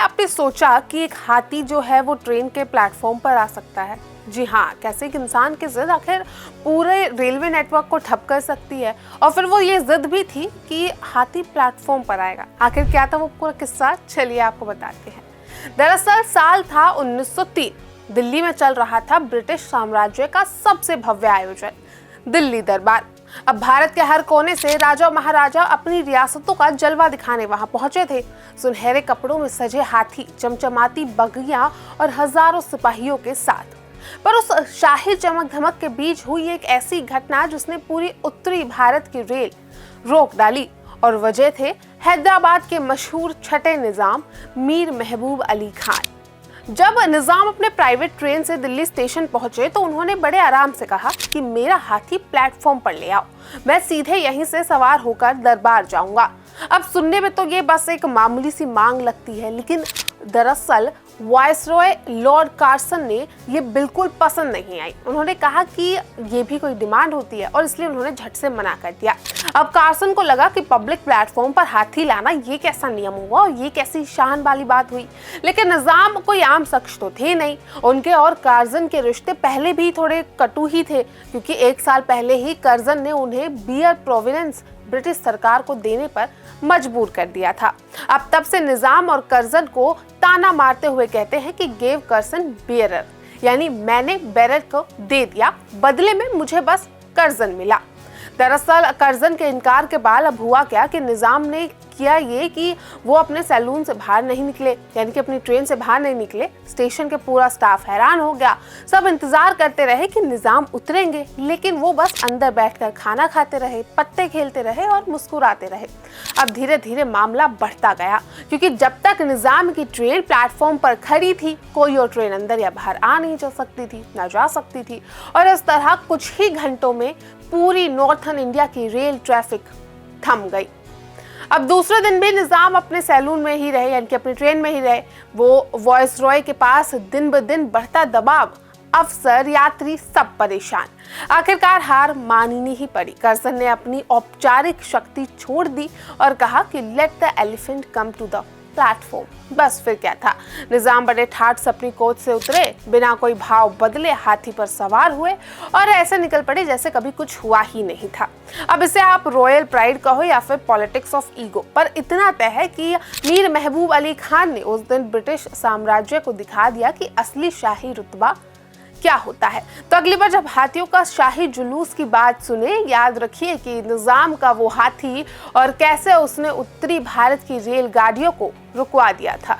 आपने सोचा कि एक हाथी जो है वो ट्रेन के प्लेटफॉर्म पर आ सकता है? जी हाँ, कैसे एक इंसान की जिद आखिर पूरे रेलवे नेटवर्क को ठप कर सकती है। और फिर वो ये जिद भी थी कि हाथी प्लेटफॉर्म पर आएगा। आखिर क्या था वो पूरा किस्सा, चलिए आपको बताते हैं। दरअसल साल था 1903। दिल्ली में चल रहा था ब्रिटिश साम्राज्य का सबसे भव्य आयोजन, दिल्ली दरबार। अब भारत के हर कोने से राजा महाराजा अपनी रियासतों का जलवा दिखाने वहां पहुंचे थे। सुनहरे कपड़ों में सजे हाथी, चमचमाती बगियां और हजारों सिपाहियों के साथ। पर उस शाही चमक धमक के बीच हुई एक ऐसी घटना जिसने पूरी उत्तरी भारत की रेल रोक डाली। और वजह थे हैदराबाद के मशहूर छठे निजाम मीर महबूब अली खान। जब निजाम अपने प्राइवेट ट्रेन से दिल्ली स्टेशन पहुंचे तो उन्होंने बड़े आराम से कहा कि मेरा हाथी प्लेटफॉर्म पर ले आओ, मैं सीधे यहीं से सवार होकर दरबार जाऊंगा। अब सुनने में तो ये बस एक मामूली सी मांग लगती है, लेकिन दरअसल वायसरॉय लॉर्ड कार्सन ने ये बिल्कुल पसंद नहीं आई। उन्होंने कहा कि ये भी कोई डिमांड होती है, और इसलिए उन्होंने झट से मना कर दिया। अब कार्सन को लगा कि पब्लिक प्लेटफॉर्म पर हाथी लाना ये कैसा नियम हुआ और ये कैसी शान वाली बात हुई। लेकिन निजाम कोई आम शख्स तो थे नहीं। उनके और कार्सन के रिश्ते पहले भी थोड़े कटु ही थे, क्योंकि 1 साल पहले ही कार्सन ने उन्हें बियर प्रोविडेंस ब्रिटिश सरकार को देने पर मजबूर कर दिया था। अब तब से निजाम और कर्जन को ताना मारते हुए कहते हैं कि गेव कर्जन बियरर, यानी मैंने बेरर को दे दिया, बदले में मुझे बस कर्जन मिला। दरअसल कर्जन के इनकार के बाद अब हुआ क्या कि निजाम ने किया ये कि वो अपने सैलून से बाहर नहीं निकले, यानी कि अपनी ट्रेन से बाहर नहीं निकले। स्टेशन के पूरा स्टाफ हैरान हो गया। सब इंतजार करते रहे कि निजाम उतरेंगे, लेकिन वो बस अंदर बैठकर खाना खाते रहे, पत्ते खेलते रहे और मुस्कुराते रहे। अब धीरे धीरे मामला बढ़ता गया, क्योंकि जब तक निजाम की ट्रेन प्लेटफॉर्म पर खड़ी थी, कोई और ट्रेन अंदर या बाहर आ नहीं जा सकती थी, ना जा सकती थी। और इस तरह कुछ ही घंटों में पूरी नॉर्थन इंडिया की रेल ट्रैफिक थम गई। अब दूसरे दिन भी निजाम अपने सैलून में ही रहे, यानी कि अपनी ट्रेन में ही रहे। वो वायसरॉय के पास दिन ब दिन बढ़ता दबाव, अफसर, यात्री सब परेशान। आखिरकार हार माननी ही पड़ी। कर्जन ने अपनी औपचारिक शक्ति छोड़ दी और कहा कि let the elephant come to the platform. बस फिर क्या था, निजाम बड़े ठाठ से अपनी कोच से उतरे, बिना कोई भाव बदले हाथी पर सवार हुए और ऐसे निकल पड़े जैसे कभी कुछ हुआ ही नहीं था। अब इसे आप रॉयल प्राइड कहो या फिर पॉलिटिक्स ऑफ ईगो, पर इतना तय है कि मीर महबूब अली खान ने उस दिन ब्रिटिश साम्राज्य को दिखा दिया कि असली शाही रुतबा क्या होता है। तो अगली बार जब हाथियों का शाही जुलूस की बात सुने, याद रखिए कि निजाम का वो हाथी और कैसे उसने उत्तरी भारत की रेलगाड़ियों को रुकवा दिया था।